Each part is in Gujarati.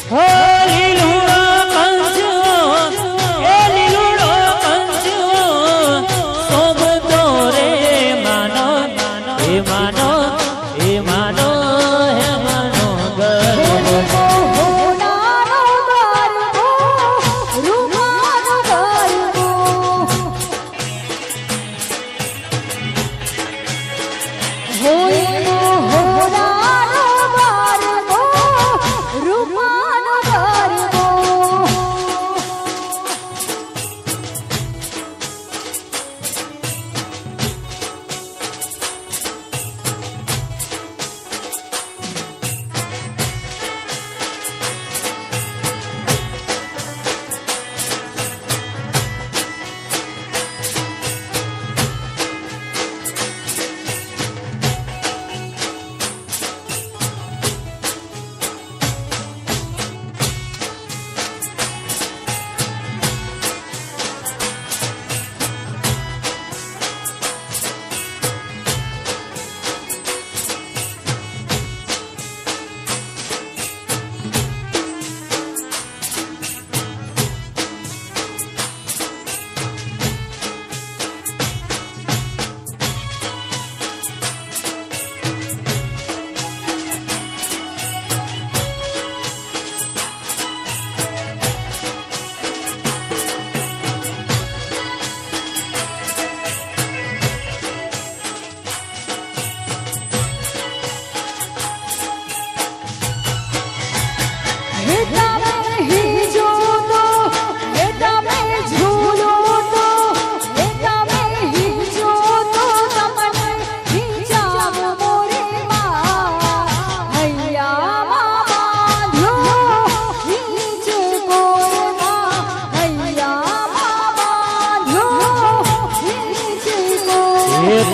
હો લીલુડો કંચો એ લીલુડો કંચો શોભતો રે માનો એ માનો એ માનો હે માનો ગરબો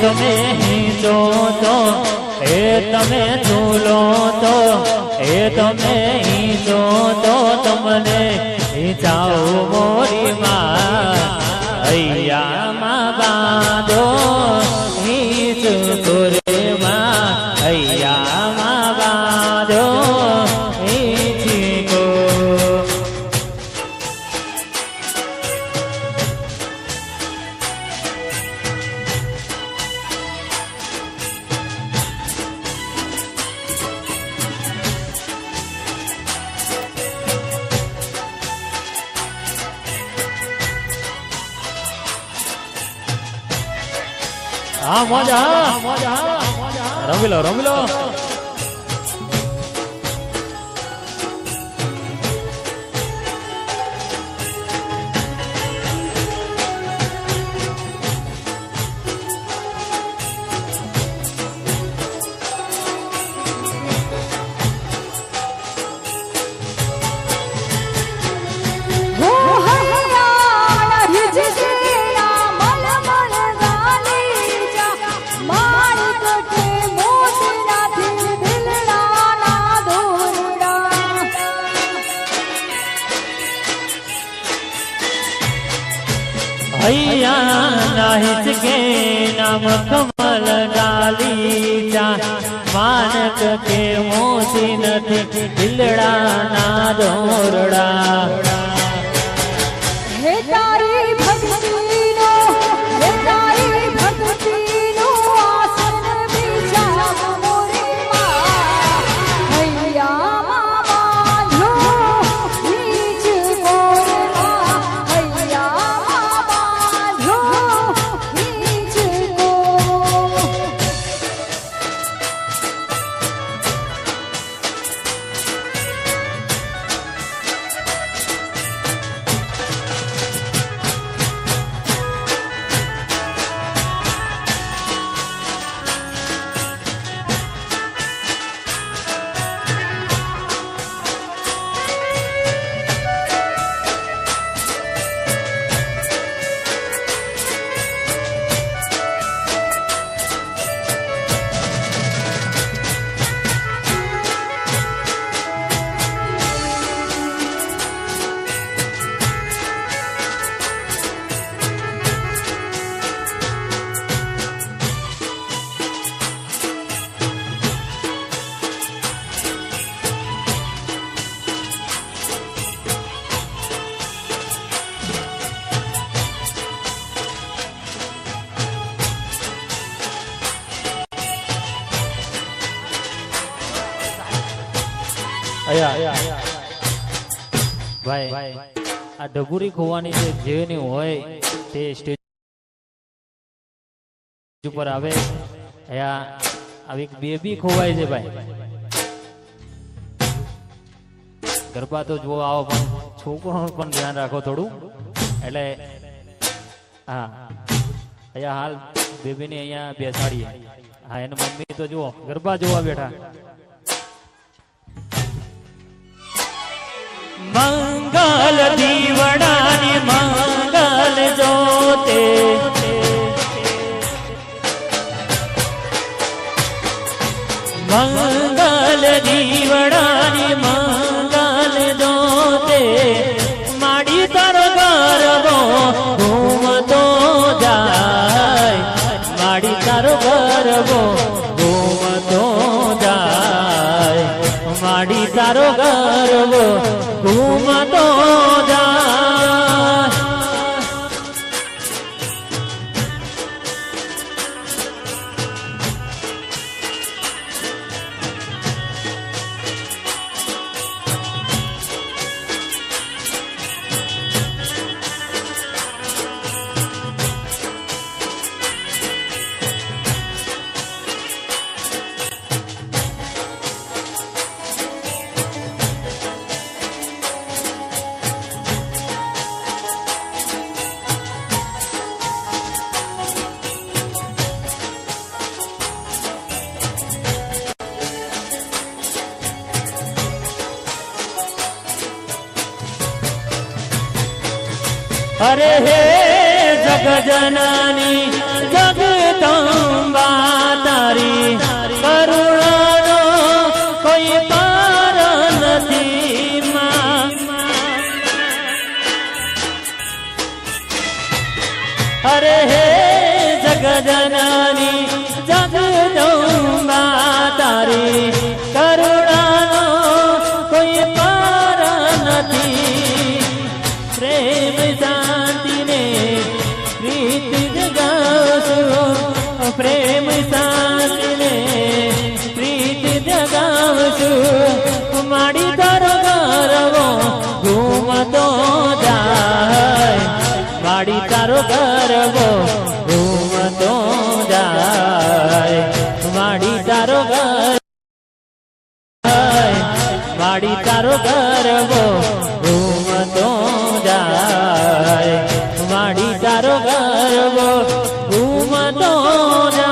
તમે હિંચો તો એ તમે ઝૂલો તો એ તમે હિંચો તો તમને હિંચાઓ મોરી માં હૈયામાં બાંધો હિંચ તોરે માં હૈયામાં બાંધો હિંચકો हाँ मजा रमिलो रमिलो हैया नाहित के नाम कमल डाली जा मानक के मोती नथी दिलड़ा ना दोरड़ा हे तारी भक्ति नो हे तारी भक्ति नो आसन बिछा मोरी मां हैया અયા ભાઈ આ ડબુરી ખોવાની જેની હોય તે સ્ટેજ ઉપર આવે અયા આવી બેબી ખોવાય છે ભાઈ ગરબા તો જો આવો પણ છોકરોનું પણ ધ્યાન રાખો થોડું એટલે હા અહીંયા હાલ બેબીને અહીંયા બેસાડીએ હા એને મમ્મી તો જુઓ ગરબા જોવા બેઠા મંગલ દીવડાની મંગલ જોતે મંગલ દીવડાની મંગલ જોતે માડી તારો ગરબો ઘૂમતો જાય માડી તારો ગરબો ઘૂમતો જાય માડી તારો ગરબો ઘૂમતો જાય अरे हे जगजननी जगदंबा तारी करुणानो कोई पार नथी मां अरे हे जगजननी जगदंबा तारी करुणानो कोई पार नथी प्रेम शांति ने प्रीति जगावशु प्रेम शांति ने प्रीति जगावशु माड़ी तारो गरबो घूमतो जाय माड़ी तारो गरबो घूमतो जाय माड़ी तारो माड़ी तारो गरबो घूमतो जाय माड़ी तारो गरबो घूमतो जाय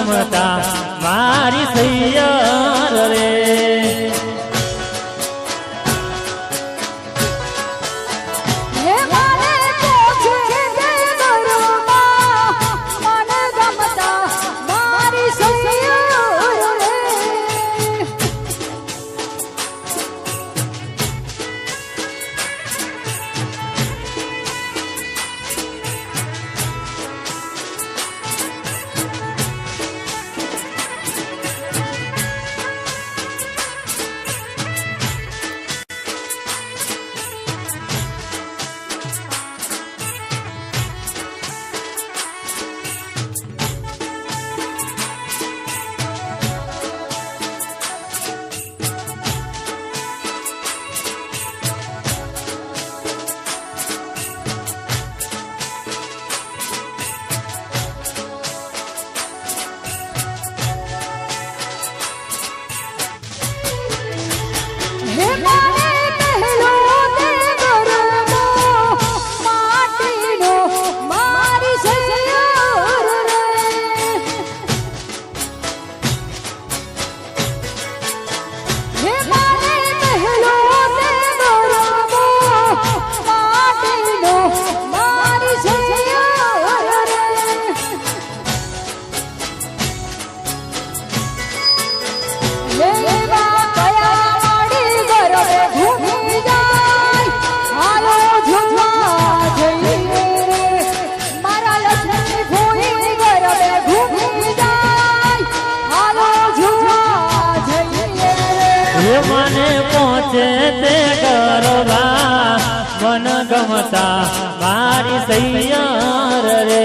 ગમતા મારી સૈયર રે હે મારે પોછે દે ગરબા મને ગમતા મારી સૈયર રે હે મારે પહેલો દે ગરબો માટીનો મારી સૈયર રે હે મારે પહેલો દે ગરબો માટીનો મારી સૈયર રે લેવા કયા માડી ગરબે ઘૂમી જાય હાલો ઝુમવા જઈએ રે મારા લક્ષ્મી ભોઈ ગરબે ઘૂમી જાય હાલો ઝુમવા જઈએ રે એ મને પહોંચે તે ગરબા મન ગમતા મારી સૈયર રે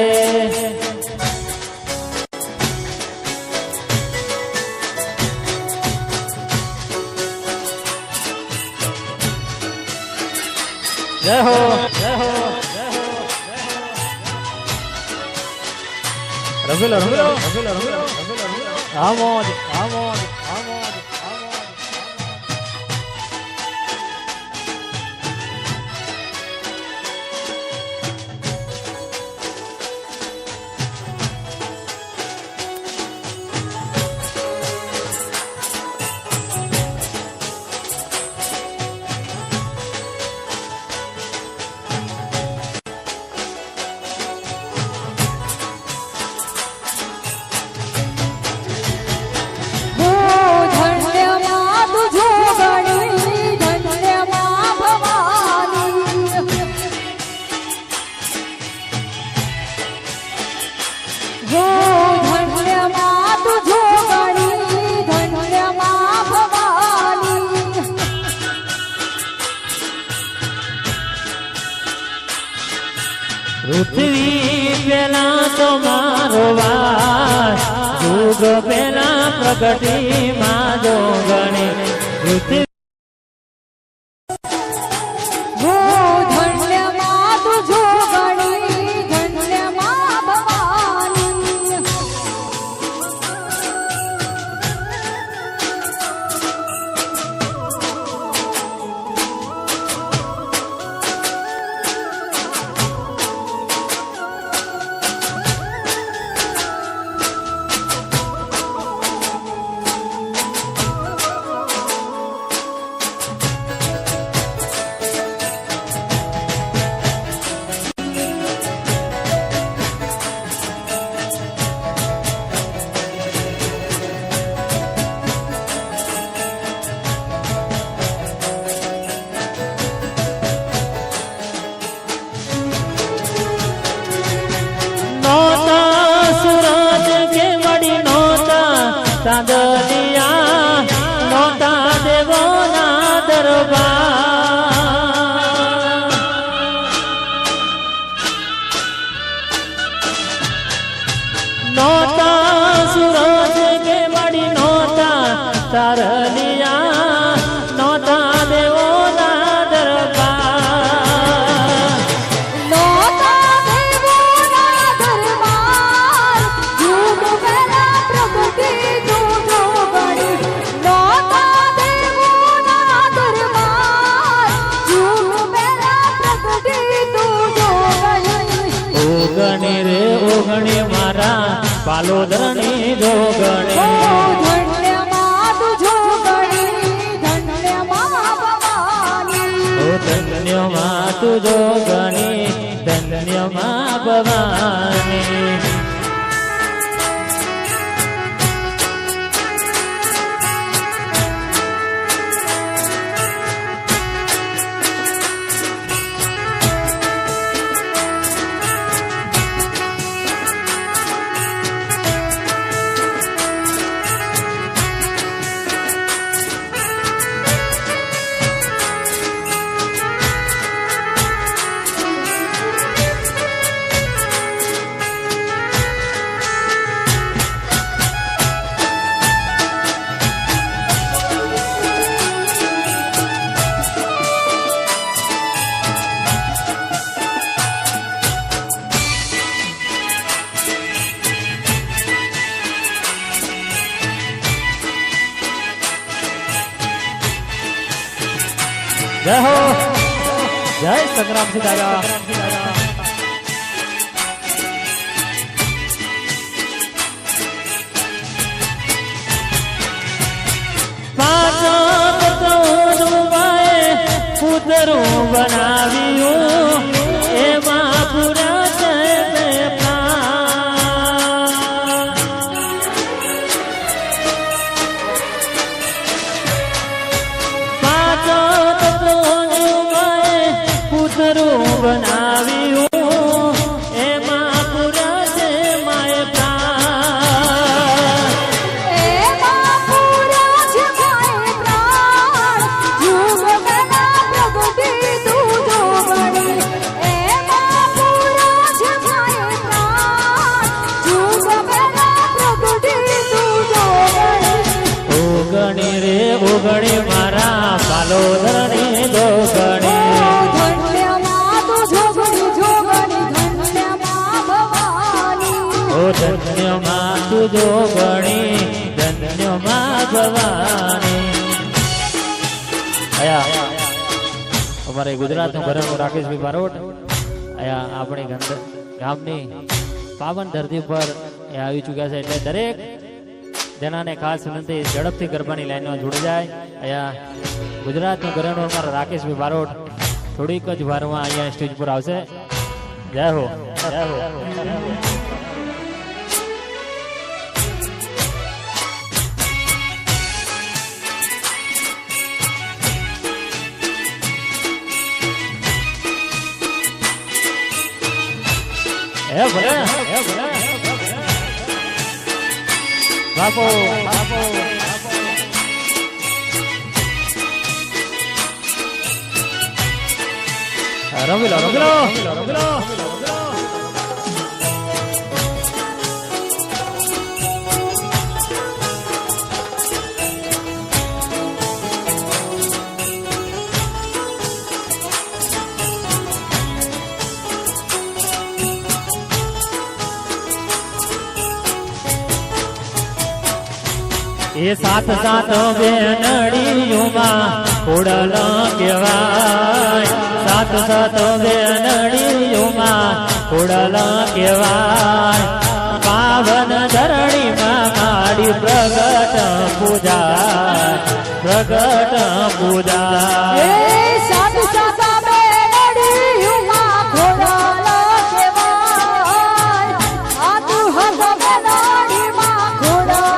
જય હો જય હો રંગીલો રંગીલો રંગીલો રંગીલો આમોદ આમોદ આમોદ પૃથ્વી પેલા તો મારો વાસ યુગ પેલા પ્રગટી માં જો ગણી પૃથ્વી ચાંદલિયા નોતા દેવોના દરબાર નોતા સૂરજ કે મળી નોતા ચાંદલિયા નોતા દેવોના દરબાર નોતા દેવોના દરબાર યુગ પહેલા પ્રગટી પાલોદરની ઓ જોગણી ધન્ય માં તું જોગણી ધન્ય માં ભવાની ઓ ધન્ય માં તું જોગણી ધન્ય માં ભવાની જય હો જય સંગ્રામસિંહ દાદા પુતરું બનાવ્યું એમાં પૂરા છે પુતરું બનાવ્યું એમાં પૂરા છે માય પ્રાણ એમાં પૂરા છે માય પ્રાણ જુગ મેલા પ્રગતિ તું જોગણી એમાં પૂરા છે માય પ્રાણ જુગ મેલા પ્રગતિ તું જોગણી ઓગણી રે ઓગણી મારા પાલોદરની જોગણી ઓ ધન્ય માં તું જોગણી ધન્ય માં ભવાની આયા અમારે ગુજરાતનું ઘરેણું રાકેશભાઈ બારોટ આયા આપણી ગામની પાવન ધરતી પર એ આવી ચૂક્યા છે એટલે દરેક જણાને ખાસ વિનંતી ઝડપથી ગરબાની લાઈનમાં જોડી જાય આયા ગુજરાતનું ઘરેણું અમારા રાકેશભાઈ બારોટ થોડીક જ વારમાં અહીંયા સ્ટેજ પર આવશે જય હો જય હો હે ભલે બાપો બાપો રમી લો એ સાત સાત બેનડીયુમાં ખોડલ કહેવાય સાત સાત બેનડીયુમાં ખોડલ કહેવાય પાવન ધરણીમાં માડી પ્રગટ પૂજા એ સાત સાત બેનડીયુમાં ખોડલ કહેવાય આ તું હદ બેનડીમાં ખોડલ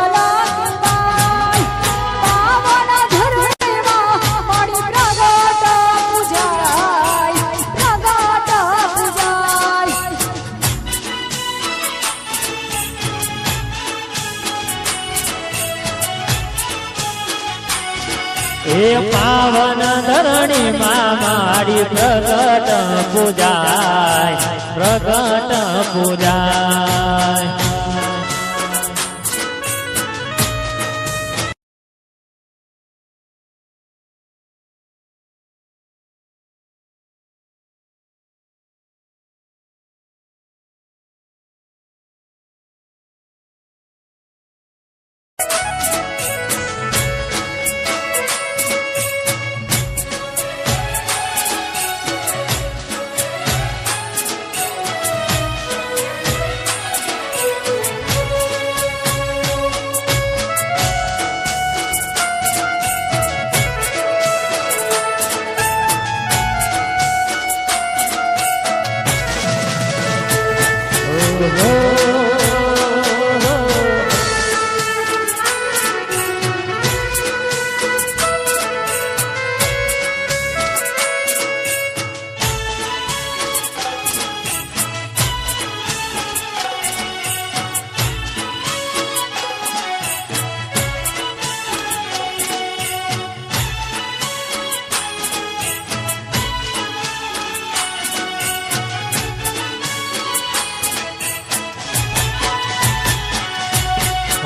એ પાવન ધરણીમાં મારી પ્રગટ પૂજાય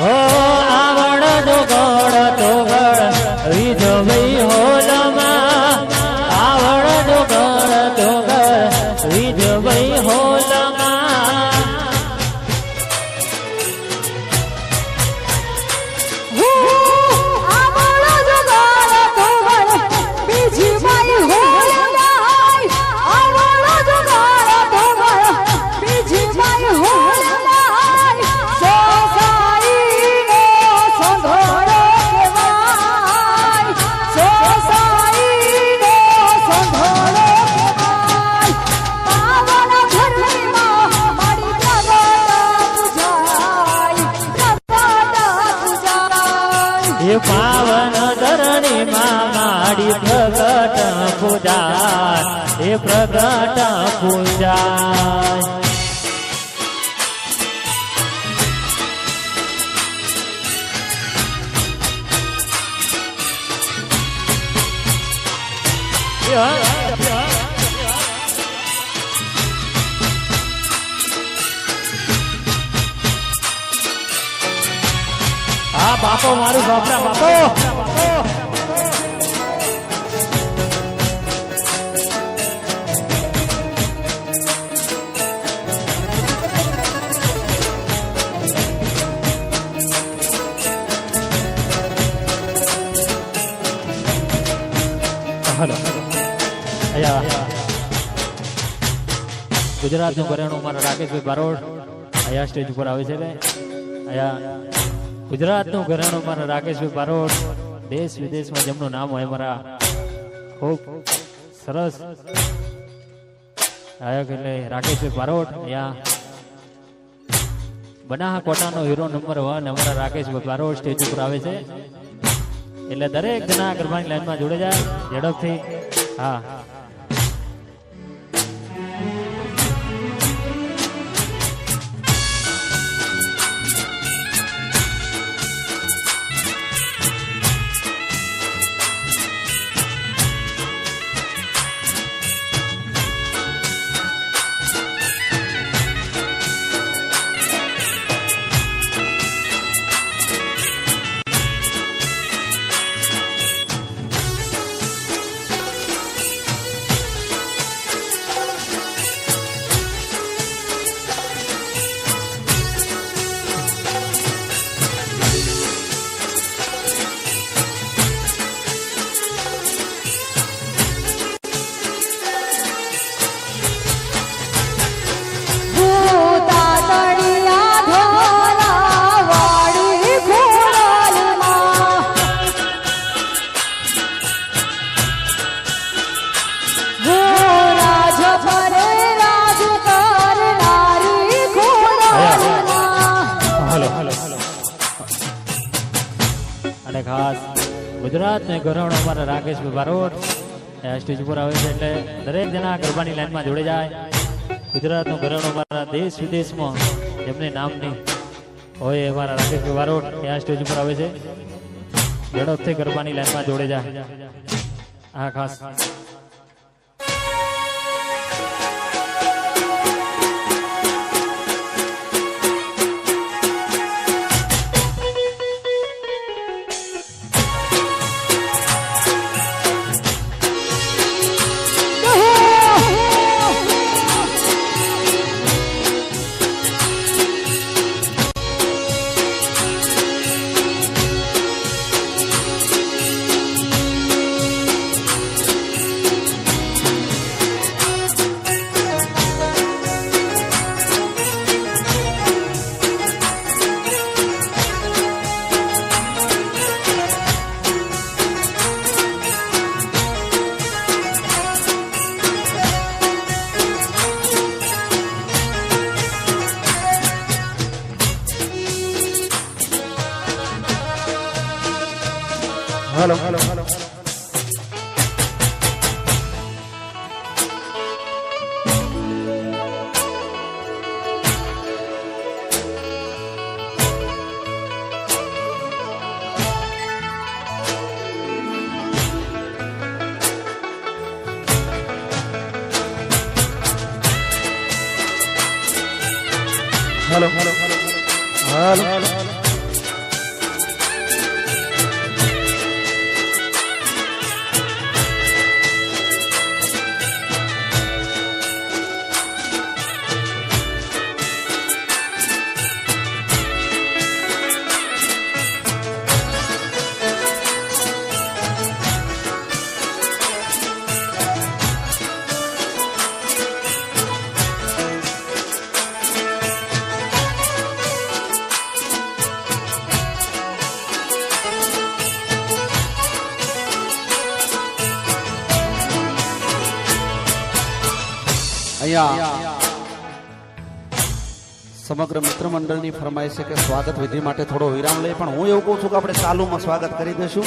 હો આવડ જોગડ તોગડ વિજય હોલમાં આવડ જોગડ તોગડ વિજય હોલમાં એ પાવન ધરણી માં માડી પ્રગટ પૂજા એ પ્રગટ પૂજા આ બાપો મારું બાપરા બાપો હલો ગુજરાતનું ઘરેણું મારા રાકેશભાઈ બારોટ અહીંયા સ્ટેજ ઉપર આવે છે અહીંયા ગુજરાતનું ઘરેણું મારા રાકેશભાઈ બારોટ દેશ વિદેશમાં જેમનું નામ હોય મારા ખૂબ સરસ ગાયક એટલે રાકેશભાઈ બારોટ અહીંયા બનાસકાંઠાનો હીરો નંબર 1 અમારા રાકેશભાઈ બારોટ સ્ટેજ ઉપર આવે છે એટલે દરેક જણા ગરબાની લાઈનમાં જોડે જાય ઝડપથી હા અને ખાસ ગુજરાતને ઘરેણું અમારા રાકેશભાઈ બારોટ સ્ટેજ ઉપર આવે છે એટલે દરેક જણા ગરબાની લાઈનમાં જોડે જાય ગુજરાતનું ઘરેણું અમારા દેશ વિદેશમાં જેમને નામની હોય અમારા રાકેશભાઈ બારોટ ત્યાં સ્ટેજ ઉપર આવે છે ઝડપથી ગરબાની લાઈનમાં જોડે જાય હા ખાસ હાલો હાલો હાલો અહીંયા સમગ્ર મિત્ર મંડળની ફરમાઈશ છે કે સ્વાગત વિધિ માટે થોડો વિરામ લઈ, પણ હું એવું કહું છું કે આપણે ચાલુમાં સ્વાગત કરી દઈશું.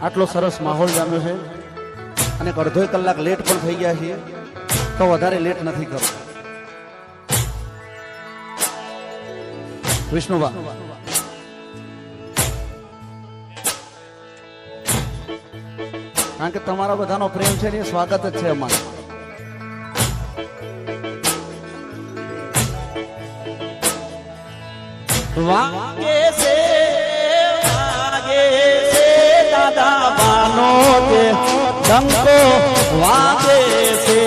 આટલો સરસ માહોલ જામ્યો છે અને અડધો કલાક લેટ પણ થઈ ગયા છીએ, તો વધારે લેટ નથી કરતો. વિષ્ણુભા કારણ કે તમારા બધાનો પ્રેમ છે ને એ સ્વાગત જ છે અમારે. વાગે છે દાદા બાનો તે ડંકો વાગે છે.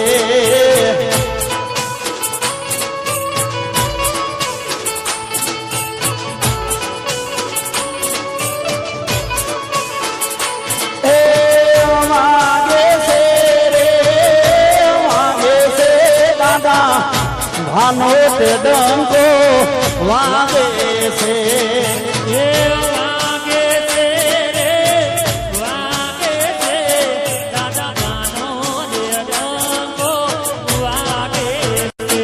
વાગે છે રે વાગે છે દાદા ભાનો તે ડંકો વાગે છે. વાગે છે રે વાગે છે દાદા માનો ડંકો વાગે છે.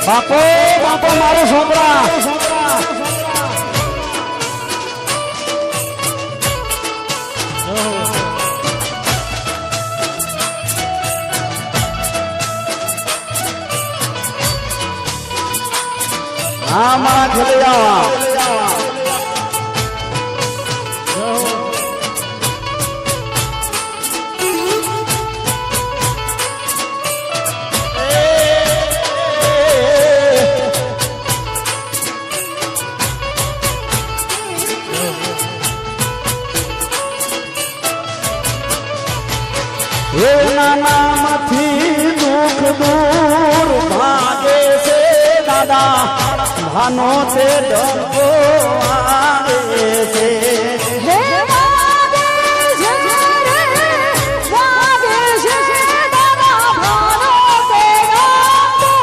બાપો બાપો મારો છોકરા હા મારા ખેલૈયા એના નામથી દુઃખ દૂર ભાગે છે દાદા ભાનો તે ડંકો વાગે છે. હે વાગે છે રે વાગે છે દાદા ભાનો તે ડંકો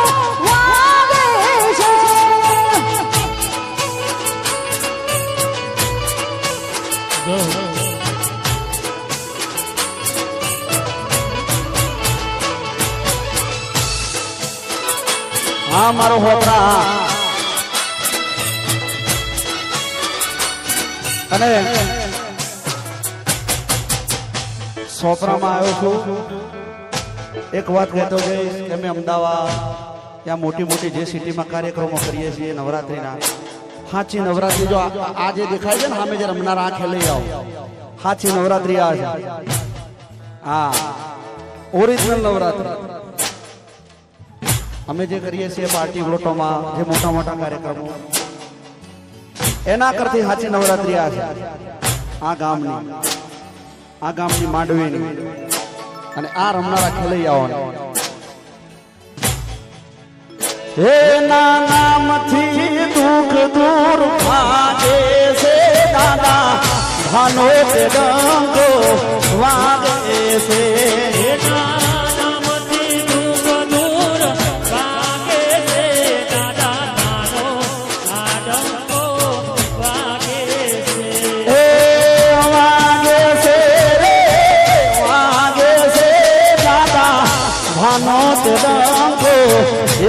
વાગે છે. હા મારો હોપરા અને સોપરામાં આવ્યો છું. એક વાત કહેતો જઈશ કે અમે અમદાવાદ ત્યાં મોટી મોટી જે સિટીમાં કાર્યક્રમો કરીએ છીએ નવરાત્રિના, સાચી નવરાત્રિ જો આ જે દેખાય છે ને સામે જે રમનાર આંખે લઈ આવો, સાચી નવરાત્રિ આ છે. હા ઓરિજિનલ નવરાત્રિ અમે જે કરીએ છીએ પાર્ટી પ્લોટોમાં જે મોટા મોટા કાર્યક્રમો, એના કરતી સાચી નવરાત્રિ આ છે. આ ગામની માંડવીની અને આ રમનારા ખેલૈયાઓ. એના નામથી દુઃખ દૂર ભાગે છે દાદા ભાનો તે ડંકો વાગે છે. ભાનો તે ડંકો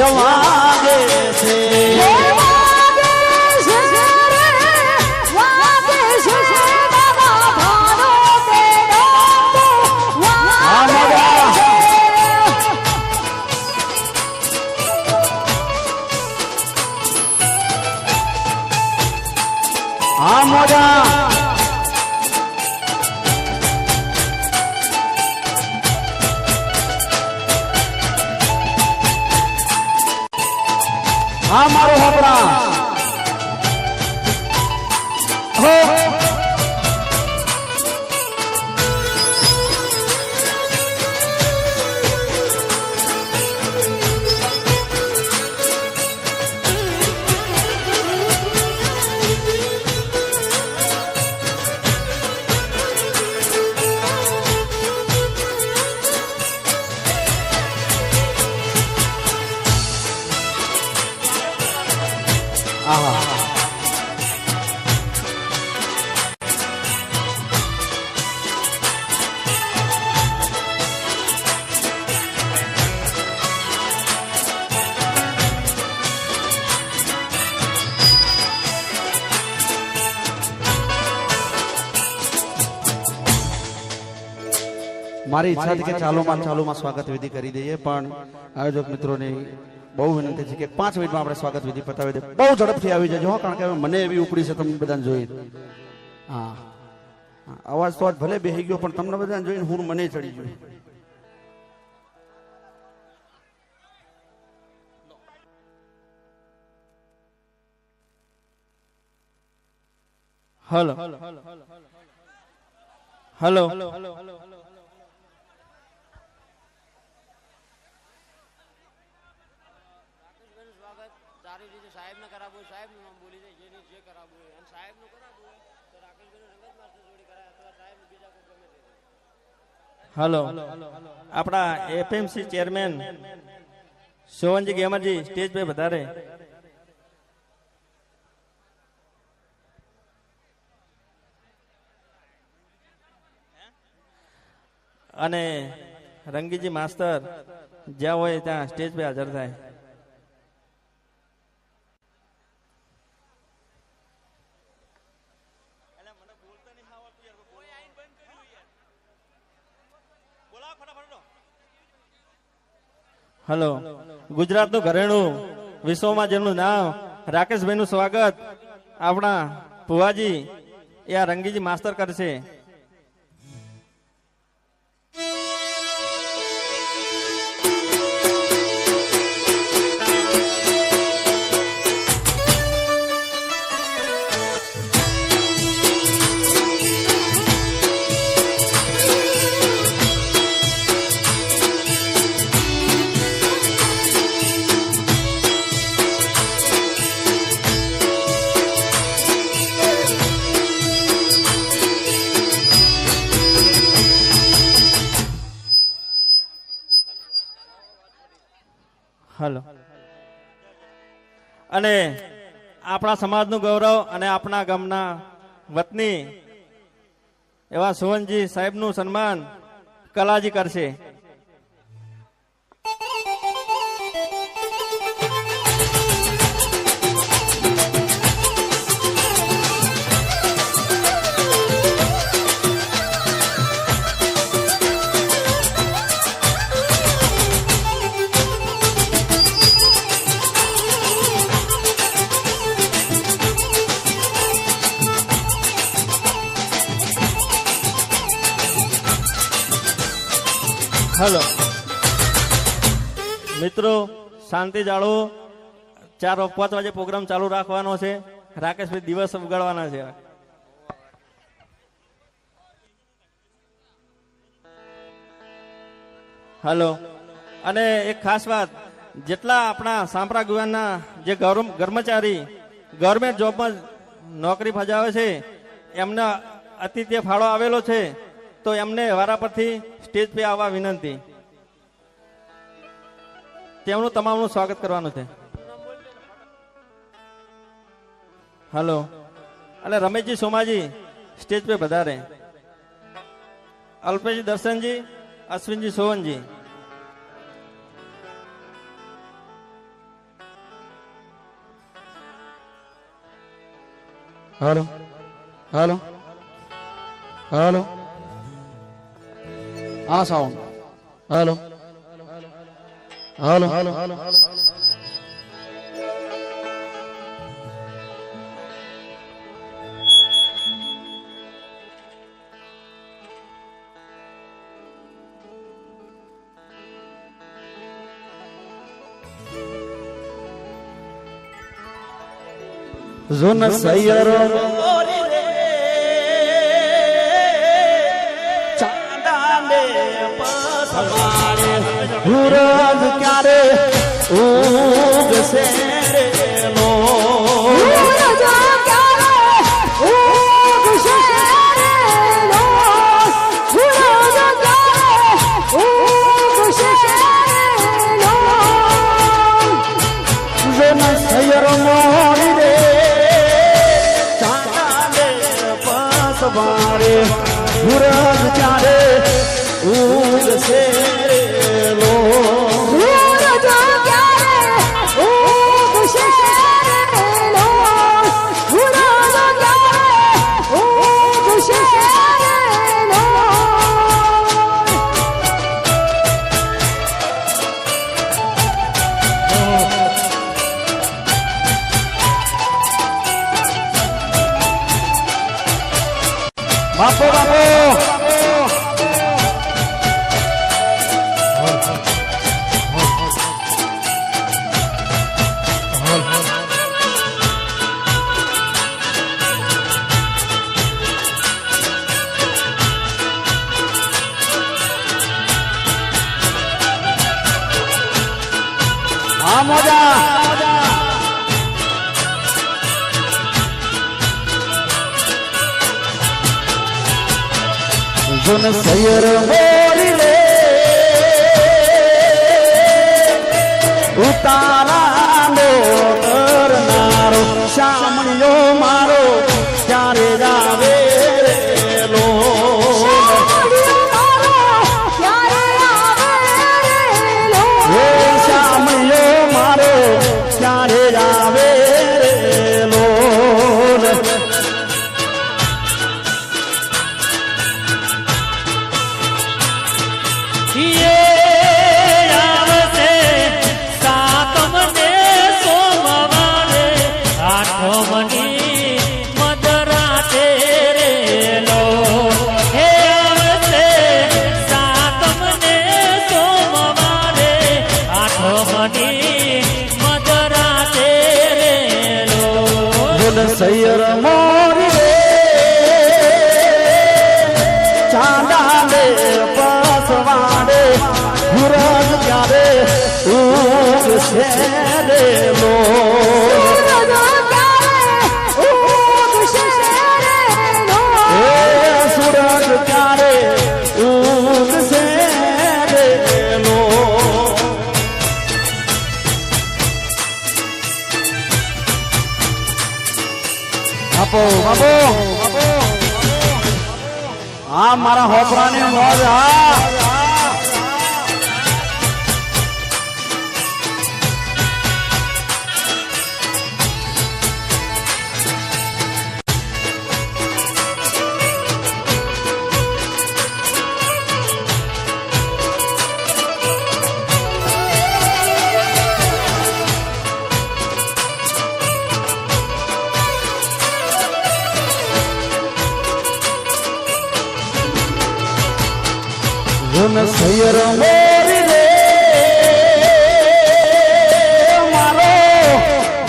વાગે છે. હે વાગે છે રે મોજા હા મારો હોપડા હો આહા મારી ઈચ્છા હતી કે ચાલુમાં સ્વાગત વિધિ કરી દઈએ પણ આયોજક મિત્રોની બહુ વિનંતી છે કે 5 મિનિટમાં આપણે સ્વાગત વિધિ પતાવી દે બહુ ઝડપથી આવી જજો હો કારણ કે મને એવી ઉપડી છે તમને બધાને જોઈ હા અવાજ તો આજ ભલે બેહી ગયો પણ તમને બધાને જોઈને હું મને ચડી ગયો હલો હલો સારી રીતે સાહેબને કરાવવું હોય સાહેબનું નામ બોલી જાય જેને જે કરાવવું હોય અને સાહેબનું કરાવવું હોય તો રાકેશભાઈનું રંગત માસ્ટર જોડી કરાય અથવા સાહેબ બીજા કોઈ ગમે તે હલો આપણા એફએમસી ચેરમેન સોવનજી ગેમરજી સ્ટેજ पे વધારે અને રંગીજી માસ્ટર જ્યાં હોય ત્યાં સ્ટેજ पे હાજર થાય હલો ગુજરાતનું ઘરેણું વિશ્વમાં જેનું નામ રાકેશભાઈનું સ્વાગત આપણા ભુવાજી એ આ રંગીજી માસ્ટર કરશે હલો અને આપણા સમાજનું ગૌરવ અને આપણા ગામના વતની એવા સોવનજી સાહેબનું સન્માન કલાજી કરશે હલો મિત્રો શાંતિ જાળવો 4-5 વાગે પ્રોગ્રામ ચાલુ રાખવાનો છે રાકેશભાઈ દિવસ ઉગાડવાના છે હલો અને એક ખાસ વાત જેટલા આપણા સાંપરા ગુવાના જે કર્મચારી ગવર્મેન્ટ જોબમાં નોકરી ફજાવે છે એમને અતિથ્ય ફાળો આવેલો છે તો એમને વારા પરથી સ્ટેજ पे આવવા વિનંતી તેમનું તમામનું સ્વાગત કરવાનું છે હલો અને રમેશજી સોમાજી સ્ટેજ पे વધારે અલ્પેશજી દર્શનજી અશ્વિનજી સોવનજી હાલો હાલો હાલો હા સાઉન્ડ હાલો હાલો હાલો જુન સૈયર ચાંદાને પસવારે હુરજ ક્યારે ઉગશે રે લો જુન સૈયર મોરી રે ચાંદાને પસવારે હુરજ ક્યારે ઉગશે રે લો બાપો બાપો હા મોજા જુન સૈયર મોરી રે ઉતારાનો કરનારો શામળિયો મારો ક્યારે આવે રે લો હે શામળિયો મારો ક્યારે આવે રે લો સૈયર મોરી રે ચાંદાને પસવાડે હુરજ ક્યારે ઉગશે રે લો સૂરજ ક્યારે ઉગશે રે લો બાપો બાપો હા મારા હોપરાની મોજ હા જુન સૈયર મોરી રે મારો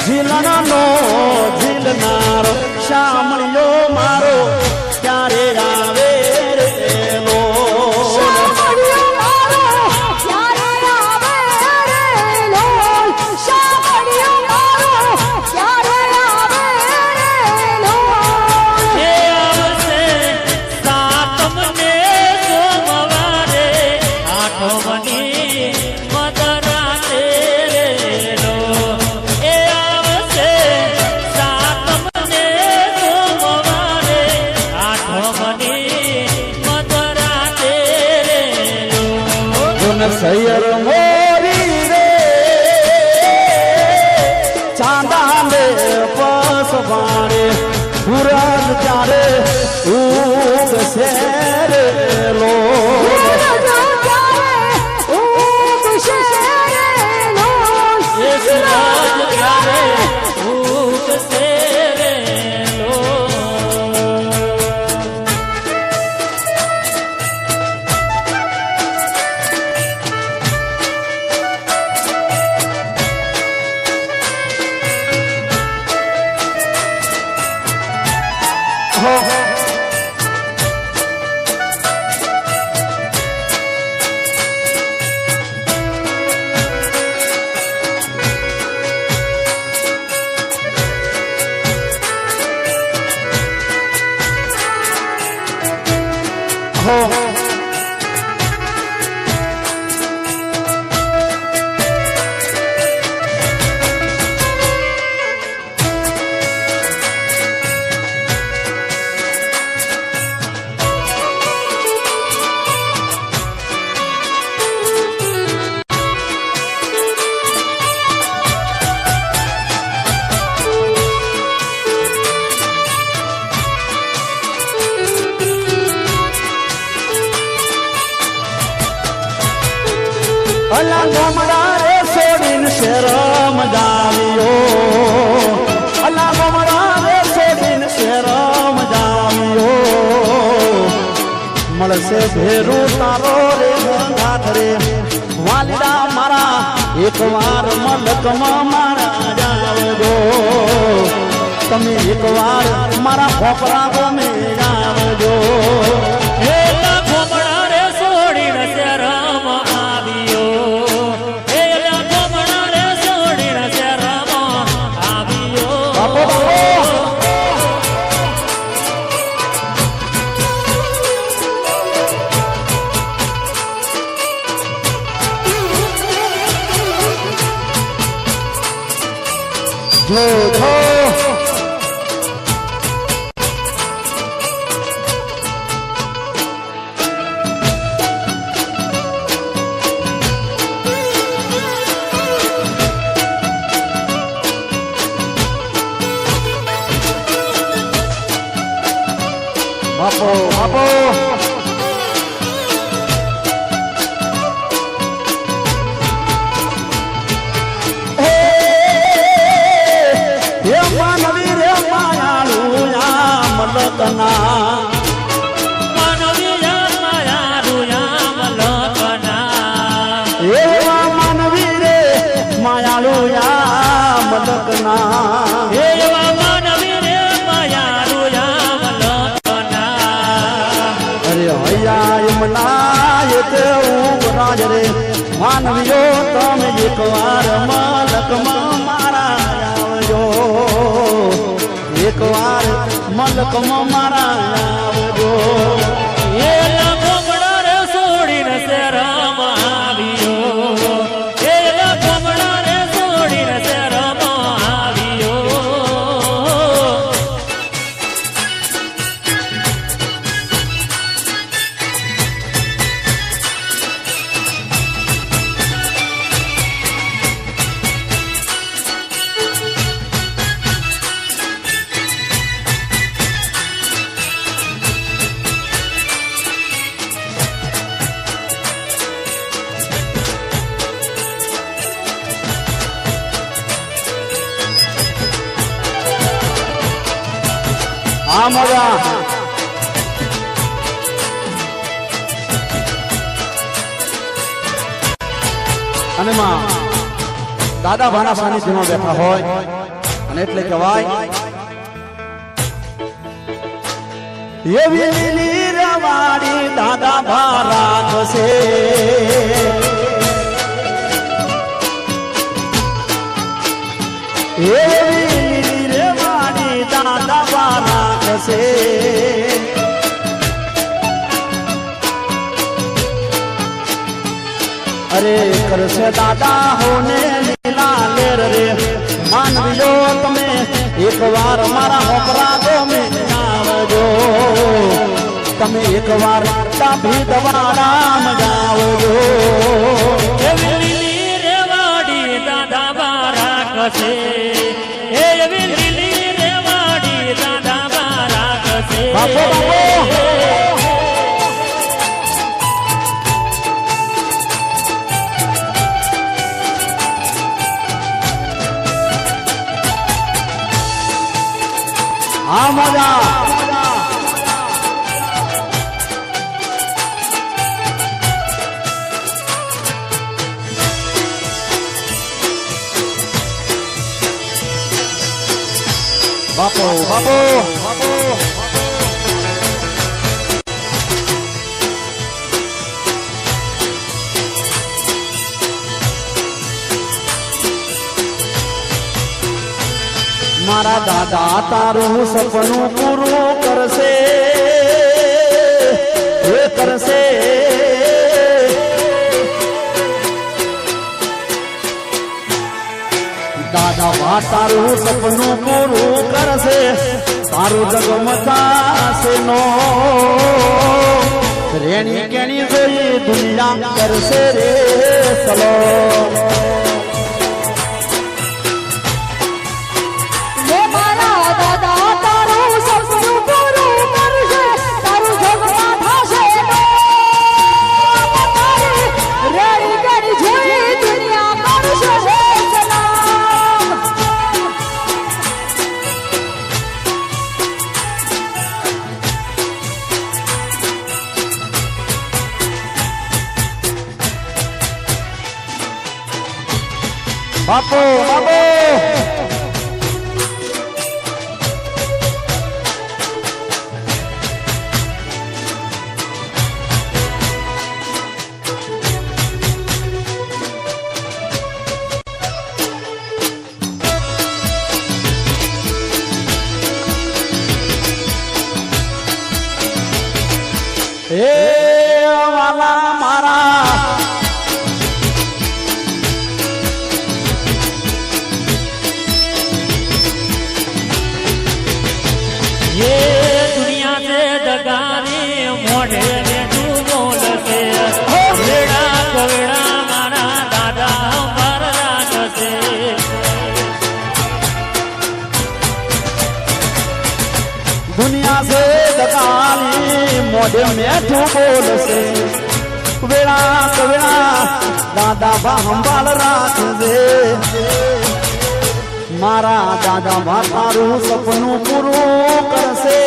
ઝીલનાનો ઝીલનારો શામળિયો મારો ક્યારે આવે રે લો સૈયર મોરી રે ચાંદાને પસવાડે હુરજ ક્યારે ઉગશે રે લો અલા ગોમડા રે છોડીને શેરમ જાવ્યો અલા ગોમડા રે છોડીને શેરમ જાવ્યો મળશે ભેરું તારો રે ગંગાથ રે વાલીડા મારા એકવાર મલકમાં મારા જાવજો તમે એકવાર મારા ખોપરા ગમે આવજો હે ગોમડા રે છોડીને શેરમ આવ્યો હે ગોમડા રે છોડીને શેરમ આવ્યો બાપો બાપો જો જો બાપો બાપો હે માનવી રે માયાળુ મલકના માનવીયા માયા મલકના એવા માનવી રે માયાળુ મલકના એવા માનવી રે માયા મલકના અરે હૈયા યમના એ તેવું રાજ રે માનવીઓ તમે એકવાર મલકમાં મારા આવજો એકવાર મલકમાં મારા આવજો એ ગોમડા રે છોડીને શેરમ આવ્યો એ ગોમડા રે છોડીને શેરમ આવ્યો આ મજા અને માં દાદા ભાના સાનિધ્યમાં બેઠા હોય અને એટલે કહેવાય એવી લીલી રવાડી દાદા ભા રાખશે એવી રેવાડી દાદા ભા રાખશે અરે કરશે દાદા હોને લીલા લેર રે માનવીઓ તમે એકવાર મારા હોપરા ગમે આવજો તમે એકવાર ડાભી દવાડામ જાવજો એવી લીલી રેવાડી દાદા બા રાખશે એવી લીલી રેવાડી દાદા બા રાખશે બાપો બાપો આ મજા બાપો બાપો મારા દાદા તારું સપનું પૂરું કરશે એ કરશે દાદા બા તારું સપનું પૂરું કરશે તારું જગમતાશે નો રેણી કેણી જોઈ દુનિયા કરશે રે ચલો હે મારા દાદા તારું સપનું પૂરું કરશે તારું જગમાં થશે તારી રેડી કરી જોઈ બાપો બાપો હે વાલા મારા ये दुनिया से दगाने मोढ़े में तू बोलते बेड़ा कवेड़ा मारा दादा मरदान से दुनिया से दगानी मोढ़े में तू बोल से वेड़ा कवेड़ा दादा बा संभाल राख दे મારા દાદા બા તારું સપનું પૂરું કરશે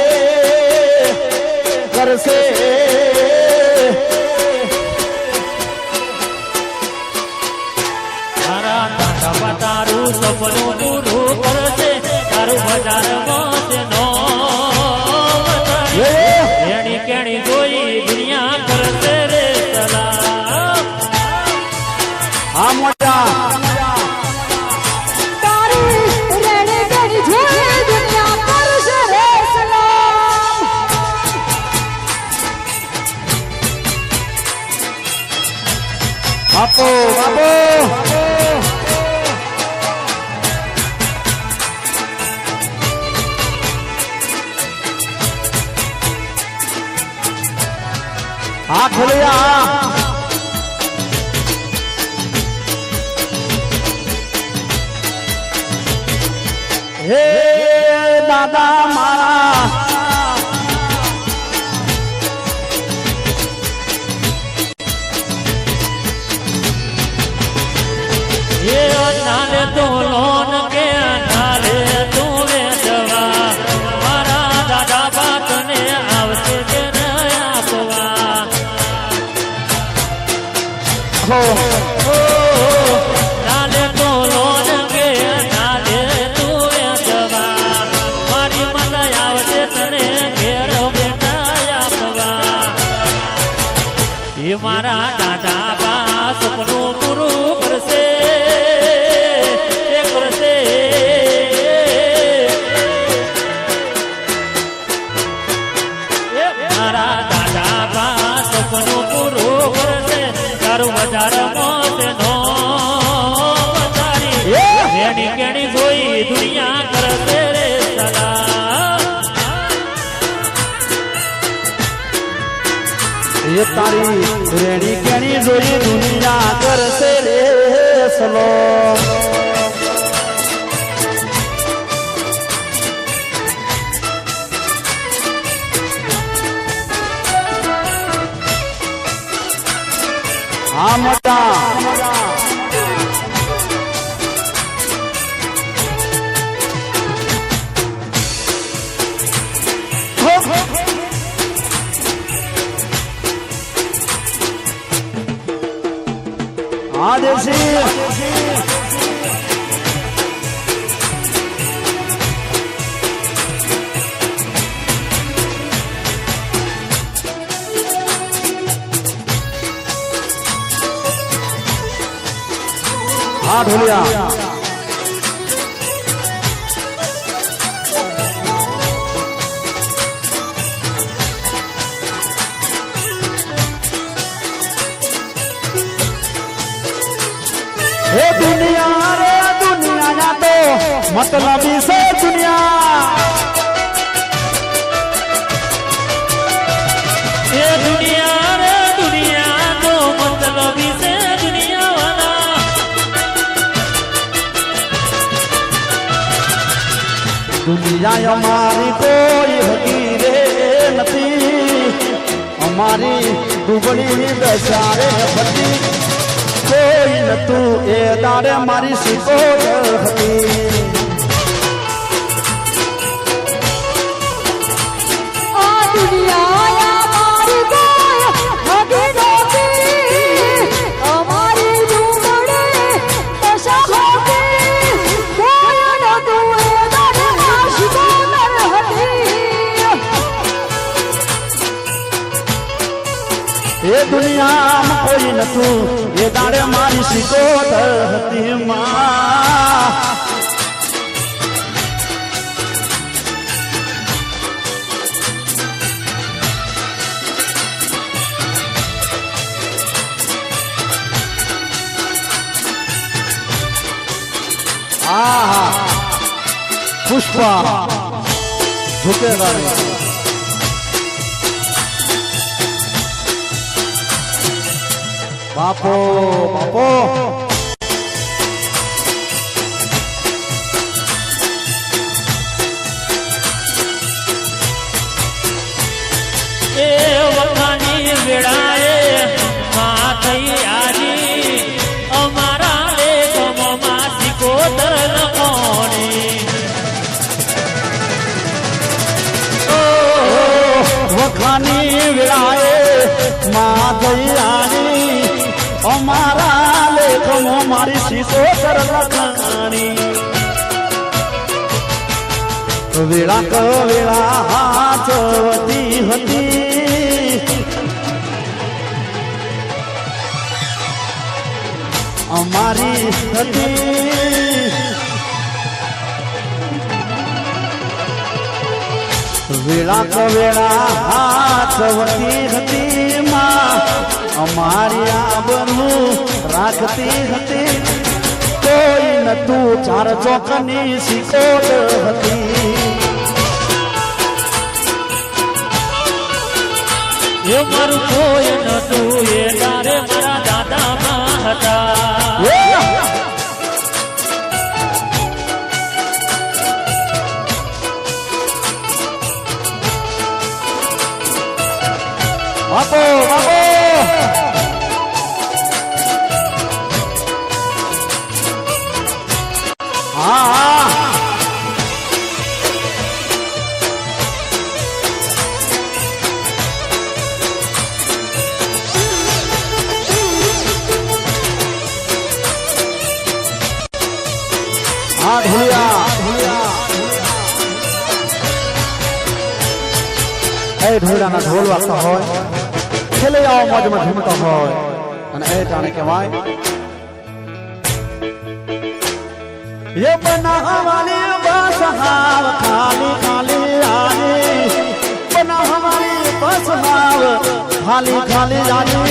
કરશે મારા દાદા તારું સપનું પૂરું કરશે તારું બજારમાં નો એની કેણી જોઈ દુનિયા કરશે રે સલામ આ મોટા બાપો બાપો હા ખોલ્યા હે દાદા મારા નાલે તો લોન કે નાલે તું વેચવા મારા દાદા બાતને આવશે કે આપવા નાલે તો લોન કે નાલે તું વેચવા મારી મને આવશે તને ઘેર બેટા આપવા એ મારા દાદા બા સપનું પૂરું કરશે દુનિયા કરશે રે સલામ એ તારી રેડી કેણી જોઈ દુનિયા કરશે રે સલો હા મોટા આદેશી હા ઢોલિયા हे दुनिया रे दुनिया ना तो मतलबी से दुनिया ये दुनिया रे दुनिया तो मतलबी से दुनिया वाला दुनिया हमारी कोई हकीरे नहीं हमारी दुबड़ी बेचारे बती कोई न તું એ તારે મારી શિકોર હતી આ દુનિયા મારી કોઈ હકી નથી અમારી દુબળે દશા હોતી દુનિયામાં કોઈ નતું એ દાડે મારી સિકોતર હતી માં પુષ્પા ઝુકેગા નહીં બાપો બાપો એ વખાની વેળાએ માં થઈ આજી અમારા લેખમાં સિકોતર નમોની વખાની વેળાએ માં દયાની અમારા લેખમાં મારી સિકોતર લખાણી વેળા ક વેળા હાથવતી હતી અમારી હતી વેળા ક વેળા હાથવતી હતી માં અમારી આબરૂ રાખતી હતી કોઈ નતું ચાર ચોકની સિકોત હતી એ મારું કોઈ નતું એ તારે મારા દાદામાં હતા બાપો બાપો હા હા ઢોલિયા એ ઢોલિયાના ઢોલ વાગતા હોય છેલ્લે આવો મોજમાં ઝૂમતા હોય અને એ જાણે કહેવાય ये बनावाली बस हाव खाली खाली आनी बनावाली बस हाव खाली खाली आनी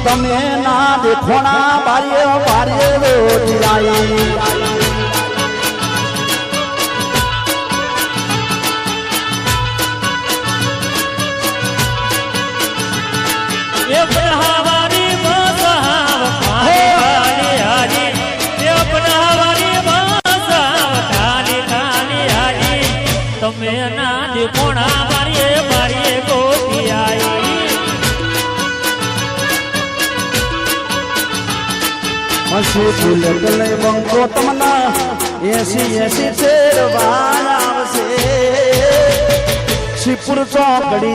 તમે ના દેખોણા બારીએ બારીએ રોજ आई એ બનાવાની બસાવ ખાલી હાજી એ બનાવાની બસાવ ખાલી ખાલી હાજી તમે ના દેખોણા બારીએ બારીએ ગોતી આવી હસી ફૂલ ગલે બંકો તમના 80 શેરવા આવશે શિવપુર ચોકડી